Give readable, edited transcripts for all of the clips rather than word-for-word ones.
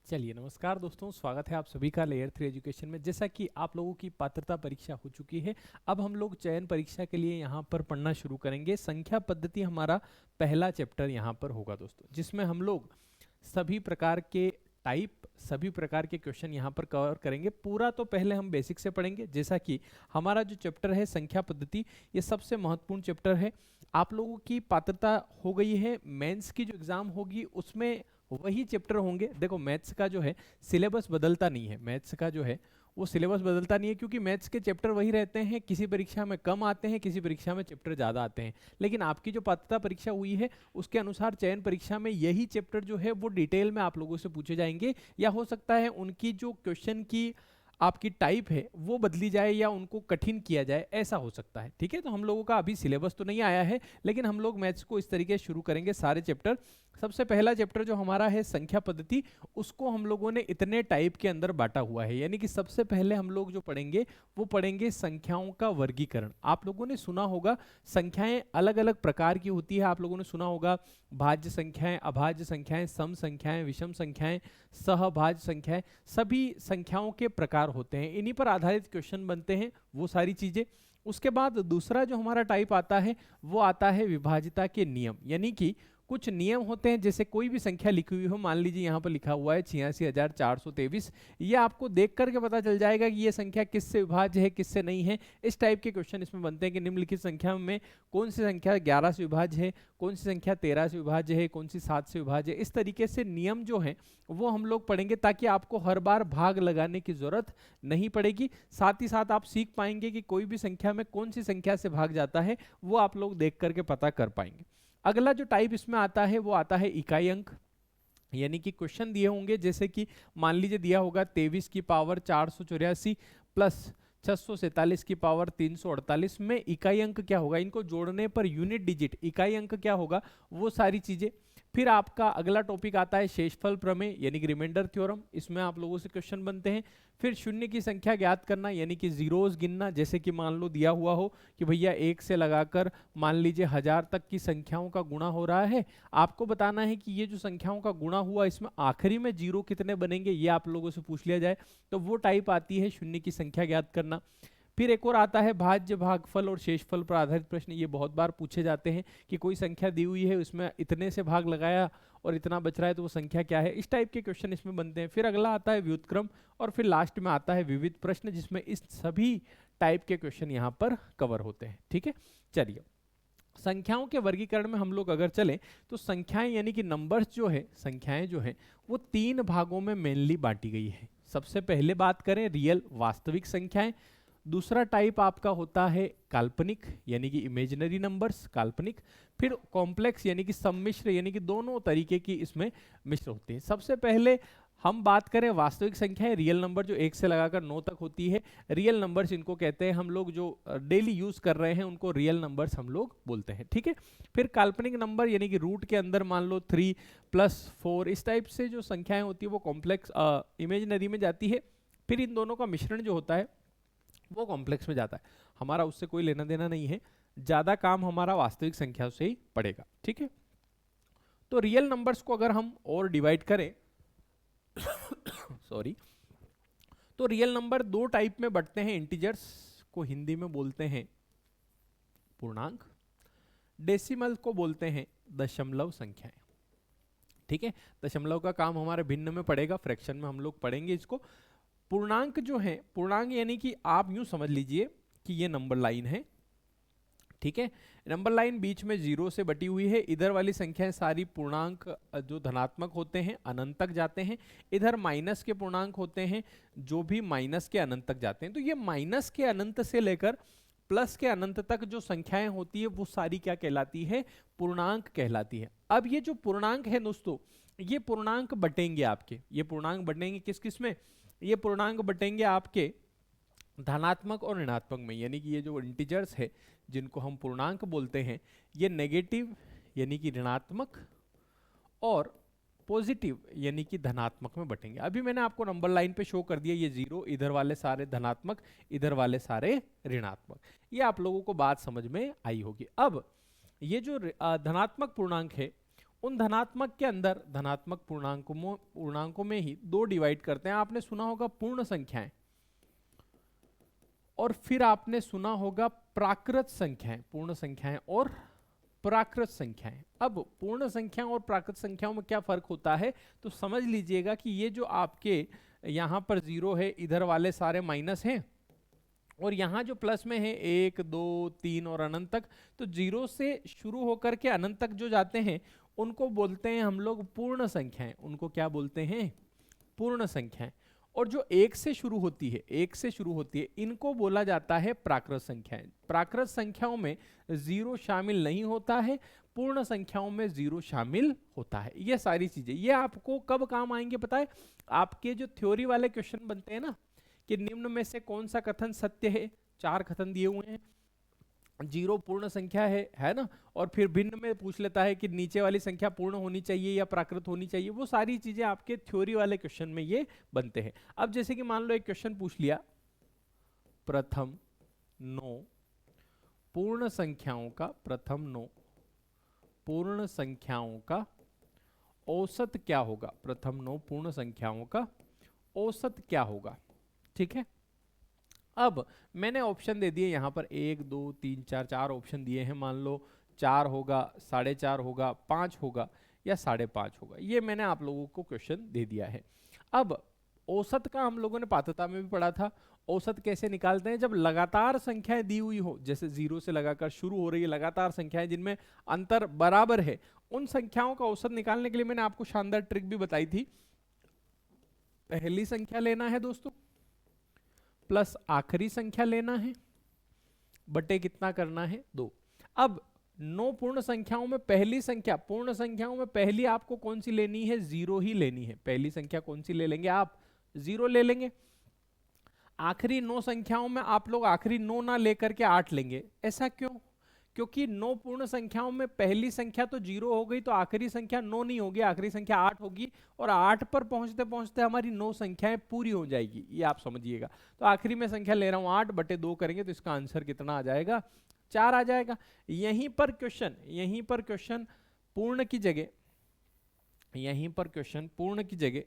चलिए नमस्कार दोस्तों, स्वागत है आप सभी का लेयर 3 एजुकेशन में। जैसा कि आप लोगों की पात्रता परीक्षा हो चुकी है, अब हम लोग चयन परीक्षा के लिए यहाँ पर पढ़ना शुरू करेंगे। संख्या पद्धति हमारा पहला चैप्टर यहाँ पर होगा दोस्तों, जिसमें हम लोग सभी प्रकार के टाइप, सभी प्रकार के क्वेश्चन यहाँ पर कवर करेंगे। पूरा तो पहले हम बेसिक से पढ़ेंगे। जैसा कि हमारा जो चैप्टर है संख्या पद्धति, ये सबसे महत्वपूर्ण चैप्टर है। आप लोगों की पात्रता हो गई है, मेंस की जो एग्जाम होगी उसमें वही चैप्टर होंगे। देखो मैथ्स का जो है सिलेबस बदलता नहीं है, मैथ्स का जो है वो सिलेबस बदलता नहीं है, क्योंकि मैथ्स के चैप्टर वही रहते हैं। किसी परीक्षा में कम आते हैं, किसी परीक्षा में चैप्टर ज़्यादा आते हैं। लेकिन आपकी जो पात्रता परीक्षा हुई है उसके अनुसार चयन परीक्षा में यही चैप्टर जो है वो डिटेल में आप लोगों से पूछे जाएंगे, या हो सकता है उनकी जो क्वेश्चन की आपकी टाइप है वो बदली जाए या उनको कठिन किया जाए, ऐसा हो सकता है। ठीक है, तो हम लोगों का अभी सिलेबस तो नहीं आया है, लेकिन हम लोग मैथ्स को इस तरीके से शुरू करेंगे सारे चैप्टर। सबसे पहला चैप्टर जो हमारा है संख्या पद्धति, उसको हम लोगों ने इतने टाइप के अंदर बांटा हुआ है। यानी कि सबसे पहले हम लोग जो पढ़ेंगे वो पढ़ेंगे संख्याओं का वर्गीकरण। आप लोगों ने सुना होगा संख्याएं अलग अलग प्रकार की होती है। आप लोगों ने सुना होगा भाज्य संख्याएं, अभाज्य संख्याएं, सम संख्याएं, विषम संख्याएं, सहभाज्य संख्याएं, सभी संख्याओं के प्रकार होते हैं। इन्हीं पर आधारित क्वेश्चन बनते हैं, वो सारी चीजें। उसके बाद दूसरा जो हमारा टाइप आता है वो आता है विभाज्यता के नियम। यानी कि कुछ नियम होते हैं, जैसे कोई भी संख्या लिखी हुई हो, मान लीजिए यहाँ पर लिखा हुआ है 86,423, ये आपको देख करके पता चल जाएगा कि ये संख्या किससे विभाज्य है, किससे नहीं है। इस टाइप के क्वेश्चन इसमें बनते हैं कि निम्नलिखित संख्या में कौन सी संख्या 11 से विभाज्य है, कौन सी संख्या 13 से विभाज्य है, कौन सी 7 से विभाज्य है। इस तरीके से नियम जो है वो हम लोग पढ़ेंगे, ताकि आपको हर बार भाग लगाने की जरूरत नहीं पड़ेगी। साथ ही साथ आप सीख पाएंगे कि कोई भी संख्या में कौन सी संख्या से भाग जाता है, वो आप लोग देख करके पता कर पाएंगे। अगला जो टाइप इसमें आता है वो आता है इकाई अंक। यानी कि क्वेश्चन दिए होंगे, जैसे कि मान लीजिए दिया होगा 23 की पावर 484 प्लस 647 की पावर 348 में इकाई अंक क्या होगा, इनको जोड़ने पर यूनिट डिजिट इकाई अंक क्या होगा, वो सारी चीजें। फिर आपका अगला टॉपिक आता है शेषफल प्रमेय, यानी कि रिमाइंडर थ्योरम। इसमें आप लोगों से क्वेश्चन बनते हैं। फिर शून्य की संख्या ज्ञात करना, यानी कि जीरोस गिनना। जैसे कि मान लो दिया हुआ हो कि भैया एक से लगाकर मान लीजिए 1000 तक की संख्याओं का गुणा हो रहा है, आपको बताना है कि ये जो संख्याओं का गुणा हुआ इसमें आखिरी में जीरो कितने बनेंगे, ये आप लोगों से पूछ लिया जाए, तो वो टाइप आती है शून्य की संख्या ज्ञात करना। फिर एक और आता है भाज्य, भागफल और शेषफल पर आधारित प्रश्न। ये बहुत बार पूछे जाते हैं कि कोई संख्या दी हुई है, उसमें इतने से भाग लगाया और इतना बच रहा है, तो वो संख्या क्या है। इस टाइप के क्वेश्चन इसमें बनते हैं। फिर अगला आता है व्युत्क्रम, और फिर लास्ट में आता है विविध प्रश्न, जिसमें इस सभी टाइप के क्वेश्चन यहाँ पर कवर होते हैं। ठीक है, चलिए संख्याओं के वर्गीकरण में हम लोग अगर चलें तो संख्याएं यानी कि नंबर्स जो है, संख्याएं जो है वो तीन भागों में मेनली बांटी गई है। सबसे पहले बात करें रियल वास्तविक संख्याएं। दूसरा टाइप आपका होता है काल्पनिक, यानी कि इमेजिनरी नंबर्स, काल्पनिक। फिर कॉम्प्लेक्स यानी कि सम्मिश्र, यानी कि दोनों तरीके की इसमें मिश्र होती है। सबसे पहले हम बात करें वास्तविक संख्याएं, रियल नंबर जो 1 से लगाकर 9 तक होती है। रियल नंबर्स इनको कहते हैं हम लोग, जो डेली यूज कर रहे हैं उनको रियल नंबर्स हम लोग बोलते हैं। ठीक है, फिर काल्पनिक नंबर यानी कि रूट के अंदर मान लो 3 + 4, इस टाइप से जो संख्याएं होती है वो कॉम्प्लेक्स इमेजिनरी में जाती है। फिर इन दोनों का मिश्रण जो होता है वो कॉम्प्लेक्स में जाता है। हमारा उससे कोई लेना देना नहीं है, ज्यादा काम हमारा वास्तविक संख्या से ही पड़ेगा। ठीक है, तो रियल नंबर्स को अगर हम और डिवाइड करें सॉरी, तो रियल नंबर दो टाइप में बढ़ते हैं। इंटीजर्स को हिंदी में बोलते हैं पूर्णांक, डेसिमल को बोलते हैं दशमलव संख्याएं। ठीक है, दशमलव का काम हमारे भिन्न में पड़ेगा, फ्रैक्शन में हम लोग पढ़ेंगे इसको। पूर्णांक जो है, पूर्णांक यानी कि आप यूं समझ लीजिए कि ये नंबर लाइन है। ठीक है, नंबर लाइन बीच में जीरो से बटी हुई है। इधर वाली संख्याएं सारी पूर्णांक जो धनात्मक होते हैं अनंत तक जाते हैं। इधर माइनस के पूर्णांक होते हैं जो भी माइनस के अनंत तक जाते हैं। तो ये माइनस के अनंत से लेकर प्लस के अनंत तक जो संख्याएं होती है वो सारी क्या कहलाती है, पूर्णांक कहलाती है। अब ये जो पूर्णांक है दोस्तों, ये पूर्णांक बटेंगे आपके, ये पूर्णांक बटेंगे किस किस में, ये पूर्णांक बटेंगे आपके धनात्मक और ऋणात्मक में। यानी कि ये जो इंटीजर्स है जिनको हम पूर्णांक बोलते हैं, ये नेगेटिव यानी कि ऋणात्मक और पॉजिटिव यानी कि धनात्मक में बटेंगे। अभी मैंने आपको नंबर लाइन पे शो कर दिया, ये जीरो, इधर वाले सारे धनात्मक, इधर वाले सारे ऋणात्मक। ये आप लोगों को बात समझ में आई होगी। अब ये जो धनात्मक पूर्णांक है उन धनात्मक के अंदर धनात्मक पूर्णांकों में ही दो डिवाइड करते हैं। आपने सुना होगा पूर्ण संख्याएं और फिर आपने सुना होगा प्राकृत संख्याएं, पूर्ण संख्याएं और प्राकृत संख्याएं। अब पूर्ण संख्याओं और प्राकृत संख्याओं में क्या फर्क होता है, तो समझ लीजिएगा कि ये जो आपके यहां पर 0 है, इधर वाले सारे माइनस हैं, और यहां जो प्लस में है 1 2 3 और अनंत तक, तो 0 से शुरू होकर के अनंत तक जो जाते हैं उनको बोलते हैं हम लोग पूर्ण संख्याएं। उनको क्या बोलते हैं, पूर्ण संख्याएं। और जो 1 से शुरू होती है, 1 से शुरू होती है, इनको बोला जाता है प्राकृत संख्याएं। प्राकृत संख्याओं में 0 शामिल नहीं होता है, पूर्ण संख्याओं में 0 शामिल होता है। ये सारी चीजें ये आपको कब काम आएंगे पता है, आपके जो थ्योरी वाले क्वेश्चन बनते हैं ना, कि निम्न में से कौन सा कथन सत्य है, 4 कथन दिए हुए हैं, 0 पूर्ण संख्या है ना, और फिर भिन्न में पूछ लेता है कि नीचे वाली संख्या पूर्ण होनी चाहिए या प्राकृत होनी चाहिए। वो सारी चीजें आपके थ्योरी वाले क्वेश्चन में ये बनते हैं। अब जैसे कि मान लो एक क्वेश्चन पूछ लिया, प्रथम 9 पूर्ण संख्याओं का, प्रथम 9 पूर्ण संख्याओं का औसत क्या होगा, प्रथम 9 पूर्ण संख्याओं का औसत क्या होगा। ठीक है, अब मैंने ऑप्शन दे दिए यहां पर 1 2 3 4, 4 ऑप्शन दिए हैं। मान लो 4 होगा, 4.5 होगा, 5 होगा या 5.5 होगा। ये मैंने आप लोगों को क्वेश्चन दे दिया है। अब औसत का हम लोगों ने पात्रता में भी पढ़ा था। औसत कैसे निकालते हैं, जब लगातार संख्याएं दी हुई हो, जैसे 0 से लगाकर शुरू हो रही है लगातार संख्याएं जिनमें अंतर बराबर है, उन संख्याओं का औसत निकालने के लिए मैंने आपको शानदार ट्रिक भी बताई थी। पहली संख्या लेना है दोस्तों, प्लस आखिरी संख्या लेना है, बटे कितना करना है 2। अब 9 पूर्ण संख्याओं में पहली संख्या, पूर्ण संख्याओं में पहली आपको कौन सी लेनी है, 0 ही लेनी है। पहली संख्या कौन सी ले लेंगे आप, 0 ले लेंगे। आखिरी 9 संख्याओं में आप लोग आखिरी 9 ना लेकर के 8 लेंगे। ऐसा क्यों, क्योंकि 9 पूर्ण संख्याओं में पहली संख्या तो 0 हो गई, तो आखिरी संख्या 9 नहीं होगी, आखिरी संख्या 8 होगी, और 8 पर पहुंचते पहुंचते हमारी 9 संख्याएं पूरी हो जाएगी। ये आप समझिएगा। तो आखिरी में संख्या ले रहा हूं 8 बटे 2 करेंगे तो इसका आंसर कितना आ जाएगा, 4 आ जाएगा। यहीं पर क्वेश्चन पूर्ण की जगह, यहीं पर क्वेश्चन पूर्ण की जगह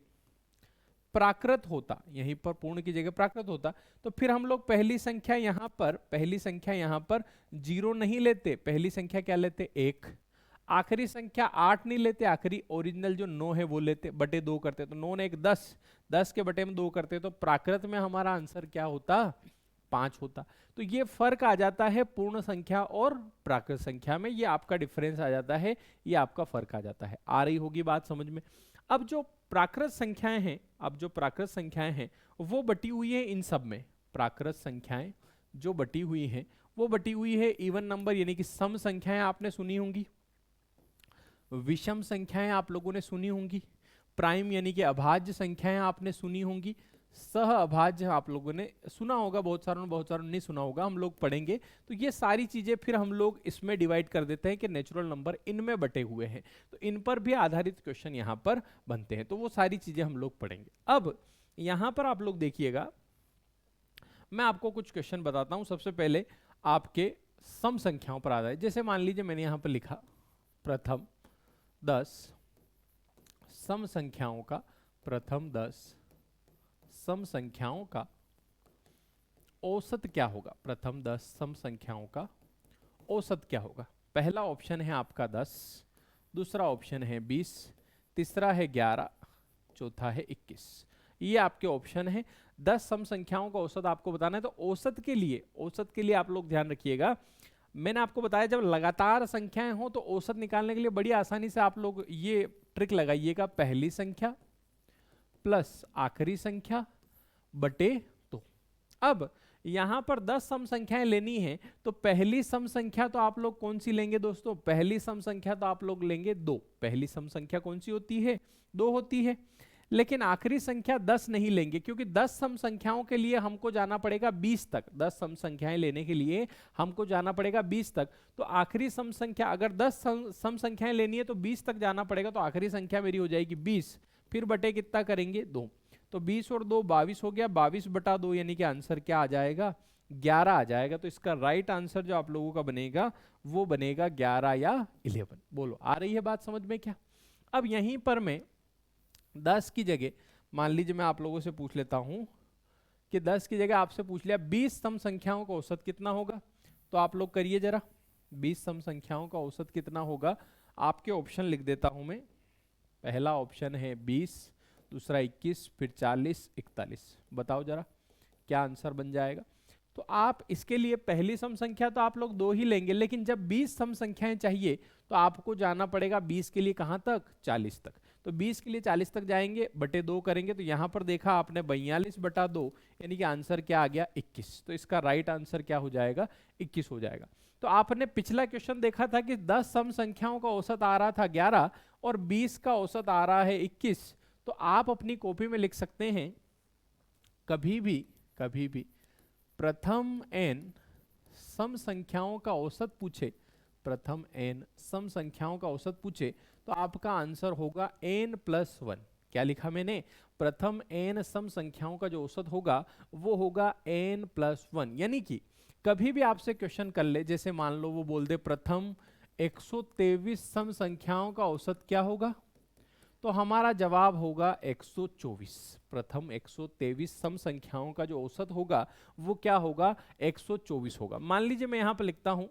प्राकृत होता, यहीं पर पूर्ण की जगह प्राकृत होता, तो फिर हम लोग पहली संख्या यहां पर 0 नहीं लेते, पहली संख्या क्या लेते 1। आखिरी संख्या 8 नहीं लेते, आखिरी ओरिजिनल जो 9 है वो लेते, बटे 2 करते, तो 9 ने 1 10, 10 के बटे में 2 करते, तो प्राकृत में हमारा आंसर क्या होता, 5 होता। तो ये फर्क आ जाता है पूर्ण संख्या और प्राकृत संख्या में, ये आपका डिफरेंस आ जाता है, ये आपका फर्क आ जाता है। आ रही होगी बात समझ में। अब जो प्राकृत संख्याएं हैं, वो बटी हुई है इन सब में। प्राकृत संख्याएं जो बटी हुई हैं वो बटी हुई है इवन नंबर यानी कि सम संख्याएं आपने सुनी होंगी, विषम संख्याएं आप लोगों ने सुनी होंगी, प्राइम यानी कि अभाज्य संख्याएं आपने सुनी होंगी, सह अभाज्य आप लोगों ने सुना होगा, बहुत सारों ने नहीं सुना होगा, हम लोग पढ़ेंगे। तो ये सारी चीजें फिर हम लोग इसमें डिवाइड कर देते हैं कि नेचुरल नंबर इनमें बटे हुए हैं, तो इन पर भी आधारित क्वेश्चन यहाँ पर बनते हैं, तो वो सारी चीजें हम लोग पढ़ेंगे। अब यहाँ पर आप लोग देखिएगा, मैं आपको कुछ क्वेश्चन बताता हूँ। सबसे पहले आपके सम संख्याओं पर आधारित, जैसे मान लीजिए मैंने यहाँ पर लिखा प्रथम 10 सम संख्याओं का, प्रथम 10 सम संख्याओं का औसत क्या होगा, प्रथम 10 सम संख्याओं का औसत क्या होगा। पहला ऑप्शन है आपका 10, दूसरा ऑप्शन है 20, तीसरा है 11, चौथा है 21। ये आपके ऑप्शन है। 10 सम संख्याओं का औसत आपको बताना है। तो औसत के लिए आप लोग ध्यान रखिएगा, मैंने आपको बताया जब लगातार संख्याएं हो तो औसत निकालने के लिए बड़ी आसानी से आप लोग ये ट्रिक लगाइएगा, पहली संख्या प्लस आखिरी संख्या बटे 2। अब यहां पर 10 सम संख्याएं लेनी है, तो पहली सम संख्या तो आप लोग कौन सी लेंगे दोस्तों, पहली सम संख्या तो आप लोग लेंगे 2। पहली सम संख्या कौन सी होती है, 2 होती है। लेकिन आखिरी संख्या 10 नहीं लेंगे, क्योंकि 10 सम संख्याओं के लिए हमको जाना पड़ेगा 20 तक। 10 सम संख्याएं लेने के लिए हमको जाना पड़ेगा 20 तक। तो आखिरी सम संख्या, अगर 10 सम संख्याएं लेनी है तो 20 तक जाना पड़ेगा, तो आखिरी संख्या मेरी हो जाएगी 20, फिर बटे कितना करेंगे 2, तो 20 और 2 22 हो गया, 22 बटा 2 यानी कि आंसर क्या आ जाएगा, 11 आ जाएगा। तो इसका राइट आंसर जो आप लोगों का बनेगा वो बनेगा 11 या 11। बोलो आ रही है बात समझ में क्या। अब यहीं पर मैं 10 की जगह मान लीजिए मैं आप लोगों से पूछ लेता हूं कि 10 की जगह आपसे पूछ लिया 20 सम संख्याओं का औसत कितना होगा। तो आप लोग करिए जरा, 20 सम संख्याओं का औसत कितना होगा। आपके ऑप्शन लिख देता हूं मैं। पहला ऑप्शन है 20, दूसरा 21, फिर 40, 41। बताओ जरा क्या आंसर बन जाएगा। तो आप इसके लिए पहली सम संख्या तो आप लोग 2 ही लेंगे, लेकिन जब 20 सम संख्याएं चाहिए तो आपको जाना पड़ेगा 20 के लिए कहां तक, 40 तक। तो 20 के लिए 40 तक जाएंगे, बटे 2 करेंगे, तो यहां पर देखा आपने 42 बटा 2, यानी कि आंसर क्या आ गया, 21। तो इसका राइट आंसर क्या हो जाएगा, 21 हो जाएगा। तो आपने पिछला क्वेश्चन देखा था कि 10 सम संख्याओं का औसत आ रहा था 11 और 20 का औसत आ रहा है 21। तो आप अपनी कॉपी में लिख सकते हैं, कभी भी प्रथम n सम संख्याओं का औसत पूछे, प्रथम n सम संख्याओं का औसत पूछे तो आपका आंसर होगा n+1। क्या लिखा मैंने, प्रथम n सम संख्याओं का जो औसत होगा वो होगा n+1। यानी कि कभी भी आपसे क्वेश्चन कर ले, जैसे मान लो वो बोल दे प्रथम 123 सम संख्याओं का औसत क्या होगा, तो हमारा जवाब होगा 124। प्रथम 123 सम संख्याओं का जो औसत होगा वो क्या होगा, 124 होगा। मान लीजिए मैं यहां पर लिखता हूं,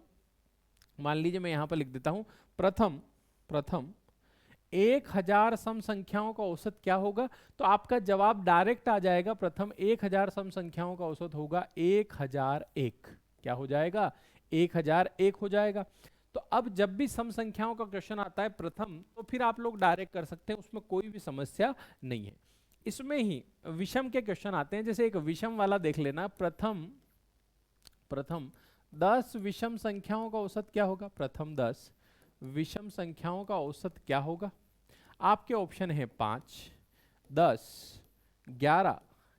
मान लीजिए मैं यहां पर लिख देता हूं प्रथम 1000 सम संख्याओं का औसत क्या होगा, तो आपका जवाब डायरेक्ट आ जाएगा, प्रथम 1000 सम संख्याओं का औसत होगा 1001। क्या हो जाएगा, 1001 हो जाएगा। तो अब जब भी सम संख्याओं का क्वेश्चन आता है प्रथम, तो फिर आप लोग डायरेक्ट कर सकते हैं, उसमें कोई भी समस्या नहीं है। इसमें ही विषम के क्वेश्चन आते हैं, जैसे एक विषम वाला देख लेना, प्रथम 10 विषम संख्याओं का औसत क्या होगा, प्रथम 10 विषम संख्याओं का औसत क्या होगा। आपके ऑप्शन है 5, 10, 11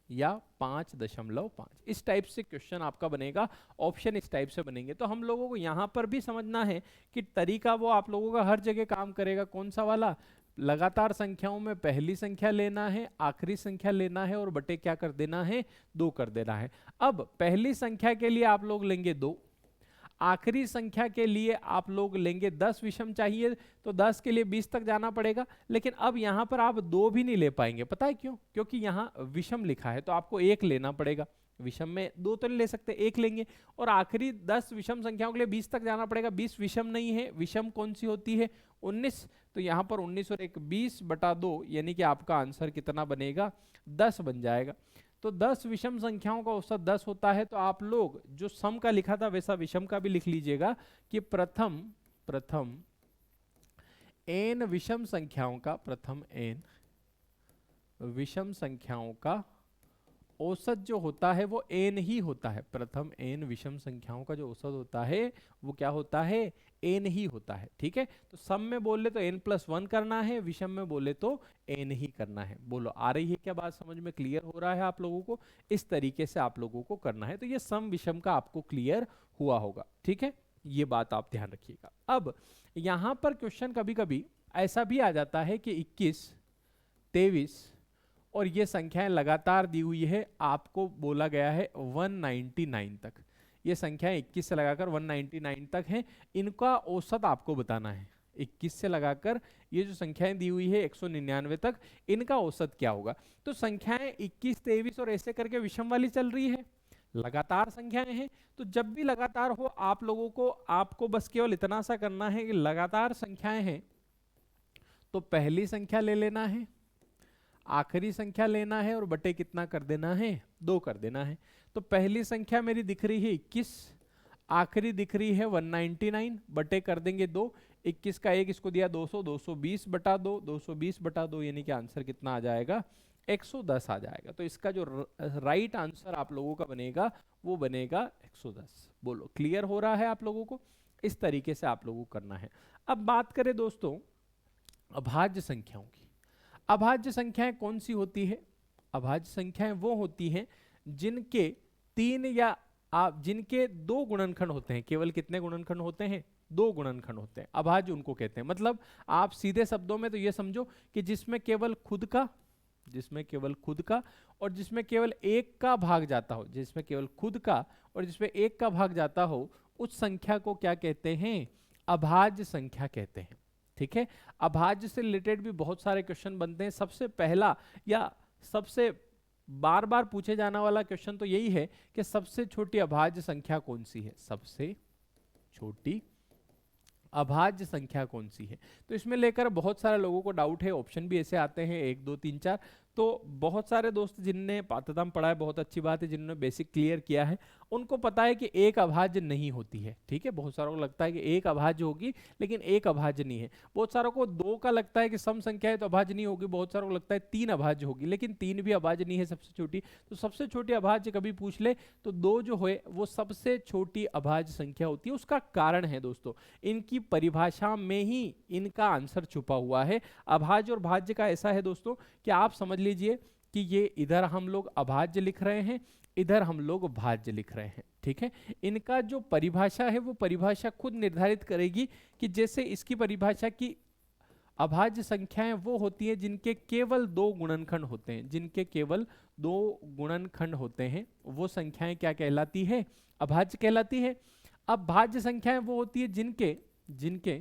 या 5.5। इस टाइप से क्वेश्चन आपका बनेगा, ऑप्शन इस टाइप से बनेंगे। तो हम लोगों को यहां पर भी समझना है कि तरीका वो आप लोगों का हर जगह काम करेगा, कौन सा वाला, लगातार संख्याओं में पहली संख्या लेना है, आखिरी संख्या लेना है और बटे क्या कर देना है, 2 कर देना है। अब पहली संख्या के लिए आप लोग लेंगे 2, आखिरी संख्या के लिए आप लोग लेंगे 10 विषम चाहिए, तो 10 के लिए 20 तक जाना पड़ेगा। लेकिन अब यहां पर आप 2 भी नहीं ले पाएंगे, पता है क्यों, क्योंकि यहां विषम लिखा है, तो आपको 1 लेना पड़ेगा। विषम में 2 तो नहीं ले सकते, 1 लेंगे। और आखिरी 10 विषम संख्याओं के लिए 20 तक जाना पड़ेगा, 20 विषम नहीं है, विषम कौन सी होती है, 19। तो यहां पर 19 और 1 20 बटा 2, यानी कि आपका आंसर कितना बनेगा, 10 बन जाएगा। तो 10 विषम संख्याओं का औसत 10 होता है। तो आप लोग जो सम का लिखा था वैसा विषम का भी लिख लीजिएगा कि प्रथम n विषम संख्याओं का, प्रथम n विषम संख्याओं का औसत जो होता है वो n ही होता है। प्रथम n विषम संख्याओं का जो औसत होता है वो क्या होता है, n ही होता है। ठीक है, तो सम में बोले तो n+1 करना है, विषम में बोले तो n ही करना है। बोलो आ रही है क्या बात, समझ में क्लियर हो रहा है आप लोगों को, इस तरीके से आप लोगों को करना है। तो ये सम विषम का आपको क्लियर हुआ होगा। ठीक है, ये बात आप ध्यान रखिएगा। अब यहां पर क्वेश्चन कभी कभी ऐसा भी आ जाता है कि 21, 23 और ये संख्याएं लगातार दी हुई है, आपको बोला गया है 199 तक। ये संख्याएं 21 से लगाकर 199 तक हैं, इनका औसत आपको बताना है। 21 से लगाकर ये जो संख्याएं दी हुई है 199 तक, इनका औसत क्या होगा। तो संख्याएं 21, 23 और ऐसे करके विषम वाली चल रही है, लगातार संख्याएं हैं। तो जब भी लगातार हो, आप लोगों को आपको बस केवल इतना सा करना है कि लगातार संख्याएं हैं तो पहली संख्या ले लेना है, आखिरी संख्या लेना है और बटे कितना कर देना है, 2 कर देना है। तो पहली संख्या मेरी दिख रही है 21, आखिरी दिख रही है 199, बटे कर देंगे 2, 21 का 1 इसको दिया 200, 220 बटा 2, 220 बटा 2, यानी कि आंसर कितना आ जाएगा, 110 आ जाएगा। तो इसका जो राइट आंसर आप लोगों का बनेगा वो बनेगा 110। बोलो क्लियर हो रहा है आप लोगों को, इस तरीके से आप लोगों को करना है। अब बात करें दोस्तों अभाज्य संख्याओं की। अभाज्य संख्याएं कौन सी होती है, अभाज्य संख्याएं वो होती हैं जिनके 3 या जिनके 2 गुणनखंड होते हैं। केवल कितने गुणनखंड होते हैं, 2 गुणनखंड होते हैं, अभाज्य उनको कहते हैं। मतलब आप सीधे शब्दों में तो ये समझो कि जिसमें केवल खुद का और जिसमें केवल 1 का भाग जाता हो, जिसमें केवल खुद का और जिसमें 1 का भाग जाता हो, उस संख्या को क्या कहते हैं, अभाज्य संख्या कहते हैं। ठीक है। अभाज्य से रिलेटेड भी बहुत सारे क्वेश्चन बनते हैं। सबसे पहला या सबसे बार बार पूछे जाने वाला क्वेश्चन तो यही है कि सबसे छोटी अभाज्य संख्या कौन सी है, सबसे छोटी अभाज्य संख्या कौन सी है। तो इसमें लेकर बहुत सारे लोगों को डाउट है, ऑप्शन भी ऐसे आते हैं 1 2 3 4। तो बहुत सारे दोस्त जिनने पात्रता में पढ़ा है, बहुत अच्छी बात है, जिन्होंने बेसिक क्लियर किया है, उनको पता है कि एक अभाज्य नहीं होती है। ठीक है, बहुत सारों को लगता है कि एक अभाज्य होगी, लेकिन एक अभाज्य नहीं है। बहुत सारों को 2 का लगता है कि सम संख्या है तो अभाज्य नहीं होगी। बहुत सारों को लगता है 3 अभाज्य होगी, लेकिन 3 भी अभाज्य नहीं है सबसे छोटी। तो सबसे छोटी अभाज्य कभी पूछ ले तो 2 जो है वो सबसे छोटी अभाज्य संख्या होती है। उसका कारण है दोस्तों, इनकी परिभाषा में ही इनका आंसर छुपा हुआ है। अभाज्य और भाज्य का ऐसा है दोस्तों कि आप समझ लीजिए कि ये इधर हम लोग अभाज्य लिख रहे हैं, इधर हम लोग भाज्य लिख रहे हैं। ठीक है, इनका जो परिभाषा है वो परिभाषा खुद निर्धारित करेगी कि जैसे इसकी परिभाषा की अभाज्य संख्याएं वो होती हैं जिनके केवल 2 गुणनखंड होते हैं, जिनके केवल 2 गुणनखंड होते हैं, वो संख्याएं क्या कहलाती है, अभाज्य कहलाती है। अब भाज्य संख्याएं वो होती है जिनके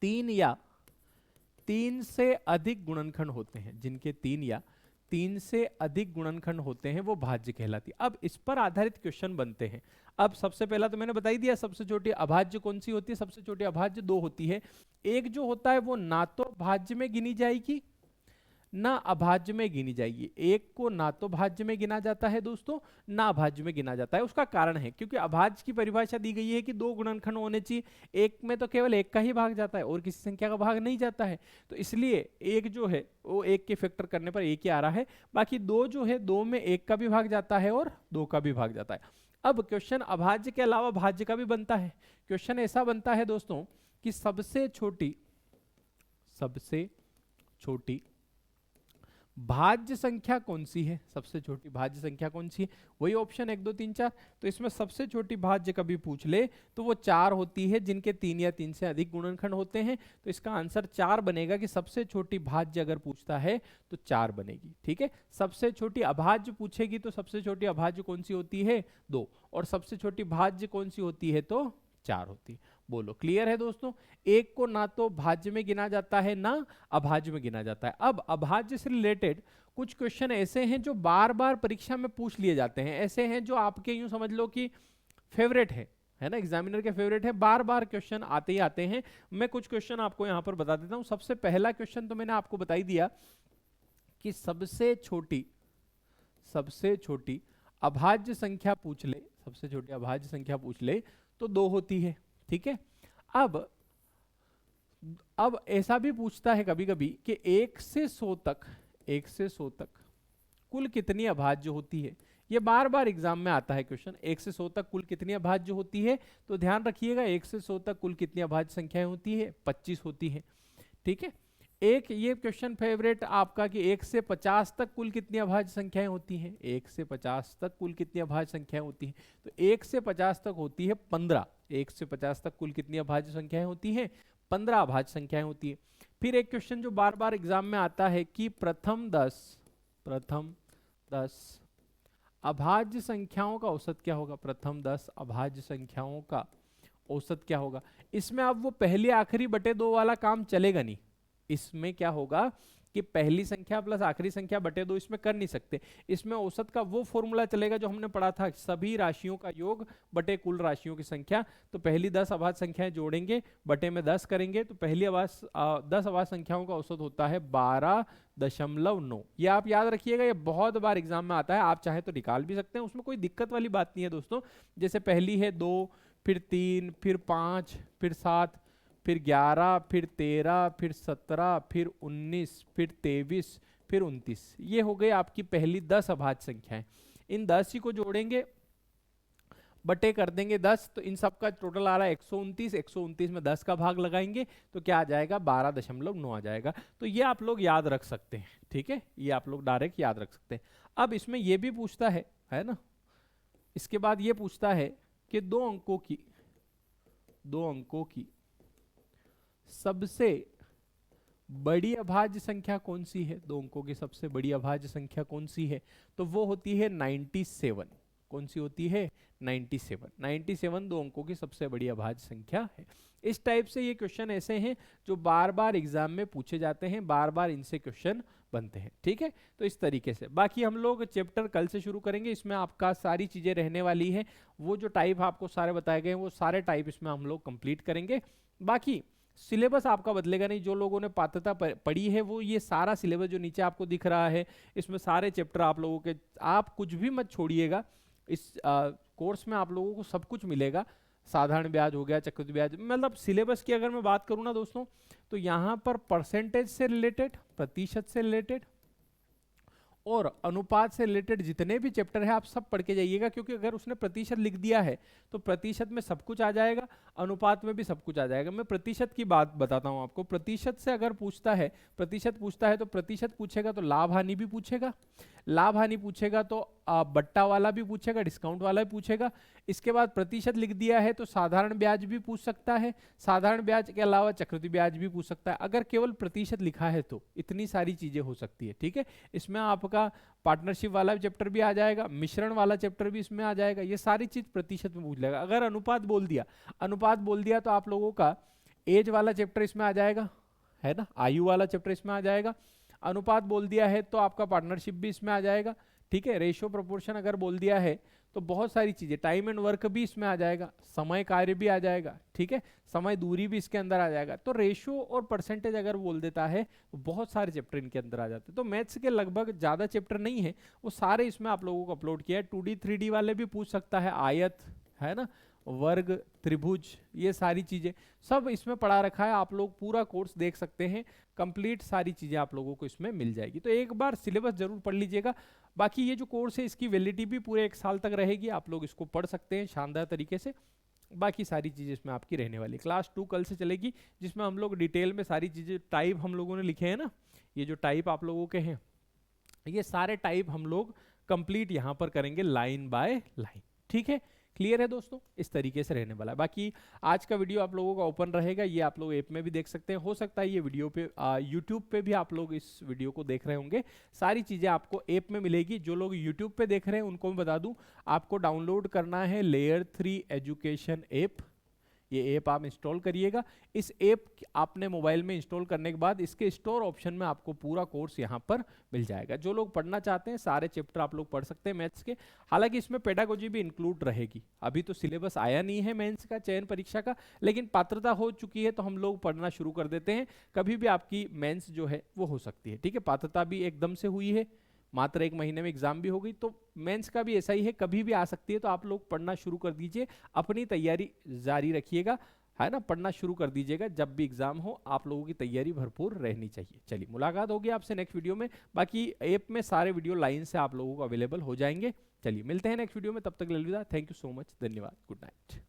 3 या 3 से अधिक गुणनखंड होते हैं, जिनके 3 या 3 से अधिक गुणनखंड होते हैं, वो भाज्य कहलाती है। अब इस पर आधारित क्वेश्चन बनते हैं। अब सबसे पहला तो मैंने बता ही दिया, सबसे छोटी अभाज्य कौन सी होती है, सबसे छोटी अभाज्य 2 होती है। एक जो होता है वो ना तो भाज्य में गिनी जाएगी ना अभाज्य में गिनी जाएगी। एक को ना तो भाज्य में गिना जाता है दोस्तों, ना अभाज्य में गिना जाता है। उसका कारण है क्योंकि अभाज्य की परिभाषा दी गई है कि 2 गुणनखंड होने चाहिए, एक में तो केवल 1 का ही भाग जाता है और किसी संख्या का भाग नहीं जाता है। तो इसलिए एक जो है वो 1 के फैक्टर करने पर 1 ही आ रहा है। बाकी 2 जो है 2 में 1 का भी भाग जाता है और 2 का भी भाग जाता है। अब क्वेश्चन अभाज्य के अलावा भाज्य का भी बनता है। क्वेश्चन ऐसा बनता है दोस्तों कि सबसे छोटी भाज्य संख्या कौन सी है, सबसे छोटी भाज्य संख्या कौन सी है, वही ऑप्शन 1 2 3 4। तो इसमें सबसे छोटी भाज्य कभी पूछ ले तो वो 4 होती है, जिनके 3 या 3 से अधिक गुणनखंड होते हैं। तो इसका आंसर 4 बनेगा कि सबसे छोटी भाज्य अगर पूछता है तो 4 बनेगी। ठीक है, सबसे छोटी अभाज्य पूछेगी तो सबसे छोटी अभाज्य कौन सी होती है, 2, और सबसे छोटी भाज्य कौन सी होती है तो 4 होती है। बोलो क्लियर है दोस्तों, एक को ना तो भाज्य में गिना जाता है ना अभाज्य में गिना जाता है। अब अभाज्य से रिलेटेड कुछ क्वेश्चन ऐसे हैं जो बार बार परीक्षा में पूछ लिए जाते हैं, ऐसे हैं जो आपके यूं समझ लो कि फेवरेट है ना, एग्जामिनर के फेवरेट है, बार बार क्वेश्चन आते ही आते हैं। मैं कुछ क्वेश्चन आपको यहां पर बता देता हूं। सबसे पहला क्वेश्चन तो मैंने आपको बता ही दिया कि सबसे छोटी अभाज्य संख्या पूछ ले, सबसे छोटी अभाज्य संख्या पूछ ले तो 2 होती है। ठीक है, अब ऐसा भी पूछता है कभी कभी कि 1 से 100 तक कुल कितनी अभाज्य होती है। ये बार बार एग्जाम में आता है क्वेश्चन, 1 से 100 तक कुल कितनी अभाज्य होती है। तो ध्यान रखिएगा 1 से 100 तक कुल कितनी अभाज्य संख्याएं होती है, 25 होती है। ठीक है, एक ये क्वेश्चन फेवरेट आपका कि 1 से 50 तक कुल कितनी अभाज्य संख्याएं होती हैं, 1 से 50 तक कुल कितनी अभाज्य संख्याएं होती हैं। तो 1 से 50 तक होती है 15, 1 से 50 तक कुल कितनी अभाज्य संख्याएं होती हैं, 15 अभाज्य संख्याएं होती है। फिर एक क्वेश्चन जो बार बार एग्जाम में आता है कि प्रथम 10 अभाज्य संख्याओं का औसत क्या होगा, प्रथम 10 अभाज्य संख्याओं का औसत क्या होगा। इसमें अब वो पहले आखिरी बटे 2 वाला काम चलेगा नहीं। इसमें क्या होगा कि पहली संख्या प्लस आखिरी संख्या बटे 2 इसमें कर नहीं सकते। इसमें औसत का वो फॉर्मूला चलेगा जो हमने पढ़ा था, सभी राशियों का योग बटे कुल राशियों की संख्या। तो पहली 10 अभाज्य संख्याएं जोड़ेंगे, बटे में 10 करेंगे, तो पहली 10 अभाज्य संख्याओं का औसत होता है 12.9। ये आप याद रखिएगा, ये बहुत बार एग्जाम में आता है, आप चाहे तो निकाल भी सकते हैं, उसमें कोई दिक्कत वाली बात नहीं है दोस्तों। जैसे पहली है 2, फिर 3, फिर 5, फिर 7, फिर 11, फिर 13, फिर 17, फिर 19, फिर 23, फिर 29। ये हो गई आपकी पहली 10 अभाज्य संख्याएं। इन 10 ही को जोड़ेंगे, बटे कर देंगे 10, तो इन सब का टोटल आ रहा है 129। 129 में 10 का भाग लगाएंगे तो क्या आ जाएगा, 12.9 आ जाएगा। तो ये आप लोग याद रख सकते हैं। ठीक है, ये आप लोग डायरेक्ट याद रख सकते हैं। अब इसमें ये भी पूछता है ना, इसके बाद ये पूछता है कि 2 अंकों की सबसे बड़ी अभाज्य संख्या कौन सी है, 2 अंकों की सबसे बड़ी अभाज्य संख्या कौन सी है। तो वो होती है 97। कौन सी होती है 97। 97 दो अंकों की सबसे बड़ी अभाज्य संख्या है। इस टाइप से ये क्वेश्चन ऐसे हैं जो बार बार एग्जाम में पूछे जाते हैं, बार बार इनसे क्वेश्चन बनते हैं। ठीक है, तो इस तरीके से बाकी हम लोग चैप्टर कल से शुरू करेंगे, इसमें आपका सारी चीजें रहने वाली है। वो जो टाइप आपको सारे बताए गए हैं वो सारे टाइप इसमें हम लोग कंप्लीट करेंगे। बाकी सिलेबस आपका बदलेगा नहीं। जो लोगों ने पात्रता पढ़ी है वो ये सारा सिलेबस जो नीचे आपको दिख रहा है इसमें सारे चैप्टर आप लोगों के, आप कुछ भी मत छोड़िएगा। इस कोर्स में आप लोगों को सब कुछ मिलेगा। साधारण ब्याज हो गया, चक्रवृद्धि ब्याज, मतलब सिलेबस की अगर मैं बात करूं ना दोस्तों, तो यहां पर परसेंटेज से रिलेटेड, प्रतिशत से रिलेटेड और अनुपात से रिलेटेड जितने भी चैप्टर है आप सब पढ़ के जाइएगा, क्योंकि अगर उसने प्रतिशत लिख दिया है तो प्रतिशत में सब कुछ आ जाएगा, अनुपात में भी सब कुछ आ जाएगा। मैं प्रतिशत की बात बताता हूं आपको। प्रतिशत से अगर पूछता है, प्रतिशत पूछता है तो प्रतिशत पूछेगा तो लाभ हानि भी पूछेगा, लाभ हानि पूछेगा तो बट्टा वाला भी पूछेगा, डिस्काउंट वाला भी पूछेगा। इसके बाद प्रतिशत लिख दिया है तो साधारण ब्याज भी पूछ सकता है, साधारण ब्याज के अलावा चक्रवृद्धि ब्याज भी पूछ सकता है। अगर केवल प्रतिशत लिखा है तो इतनी सारी चीजें हो सकती है। ठीक है, इसमें आपका पार्टनरशिप वाला चैप्टर भी आ जाएगा, मिश्रण वाला चैप्टर भी इसमें आ जाएगा। ये सारी चीज प्रतिशत में पूछ लेगा। अगर अनुपात बोल दिया, अनुपात बोल दिया तो आप लोगों का एज वाला चैप्टर इसमें आ जाएगा, है ना, आयु वाला चैप्टर इसमें आ जाएगा। अनुपात बोल दिया है तो आपका पार्टनरशिप भी इसमें आ जाएगा। ठीक है, रेशियो प्रोपोर्शन अगर बोल दिया है तो बहुत सारी चीजें, टाइम एंड वर्क भी इसमें आ जाएगा, समय कार्य भी आ जाएगा। ठीक है, समय दूरी भी इसके अंदर आ जाएगा। तो रेशियो और परसेंटेज अगर बोल देता है तो बहुत सारे चैप्टर इनके अंदर आ जाते हैं। तो मैथ्स के लगभग ज्यादा चैप्टर नहीं है, वो सारे इसमें आप लोगों को अपलोड किया है। 2D 3D वाले भी पूछ सकता है, आयत, है ना, वर्ग, त्रिभुज, ये सारी चीजें सब इसमें पढ़ा रखा है। आप लोग पूरा कोर्स देख सकते हैं, कंप्लीट सारी चीजें आप लोगों को इसमें मिल जाएगी। तो एक बार सिलेबस जरूर पढ़ लीजिएगा। बाकी ये जो कोर्स है इसकी वैलिडिटी भी पूरे 1 साल तक रहेगी, आप लोग इसको पढ़ सकते हैं शानदार तरीके से। बाकी सारी चीजें इसमें आपकी रहने वाली। क्लास 2 कल से चलेगी, जिसमें हम लोग डिटेल में सारी चीजें, टाइप हम लोगों ने लिखे हैं ना, ये जो टाइप आप लोगों के हैं ये सारे टाइप हम लोग कंप्लीट यहाँ पर करेंगे लाइन बाय लाइन। ठीक है, क्लियर है दोस्तों, इस तरीके से रहने वाला है। बाकी आज का वीडियो आप लोगों का ओपन रहेगा, ये आप लोग ऐप में भी देख सकते हैं। हो सकता है ये वीडियो पे यूट्यूब पे भी आप लोग इस वीडियो को देख रहे होंगे। सारी चीजें आपको ऐप में मिलेगी। जो लोग यूट्यूब पे देख रहे हैं उनको मैं बता दूं, आपको डाउनलोड करना है लेयर 3 एजुकेशन ऐप। ये ऐप आप इंस्टॉल करिएगा। इस ऐप आपने मोबाइल में इंस्टॉल करने के बाद इसके स्टोर ऑप्शन में आपको पूरा कोर्स यहाँ पर मिल जाएगा। जो लोग पढ़ना चाहते हैं सारे चैप्टर आप लोग पढ़ सकते हैं मैथ्स के। हालांकि इसमें पेडागोजी भी इंक्लूड रहेगी। अभी तो सिलेबस आया नहीं है मेंस का, चयन परीक्षा का, लेकिन पात्रता हो चुकी है तो हम लोग पढ़ना शुरू कर देते हैं। कभी भी आपकी मेंस जो है वो हो सकती है। ठीक है, पात्रता भी एकदम से हुई है, मात्र 1 महीने में एग्जाम भी हो गई, तो मेंस का भी ऐसा ही है, कभी भी आ सकती है। तो आप लोग पढ़ना शुरू कर दीजिए, अपनी तैयारी जारी रखिएगा, है ना, पढ़ना शुरू कर दीजिएगा। जब भी एग्जाम हो आप लोगों की तैयारी भरपूर रहनी चाहिए। चलिए, मुलाकात होगी आपसे नेक्स्ट वीडियो में। बाकी ऐप में सारे वीडियो लाइन से आप लोगों को अवेलेबल हो जाएंगे। चलिए, मिलते हैं नेक्स्ट वीडियो में, तब तक अलविदा। थैंक यू सो मच, धन्यवाद, गुड नाइट।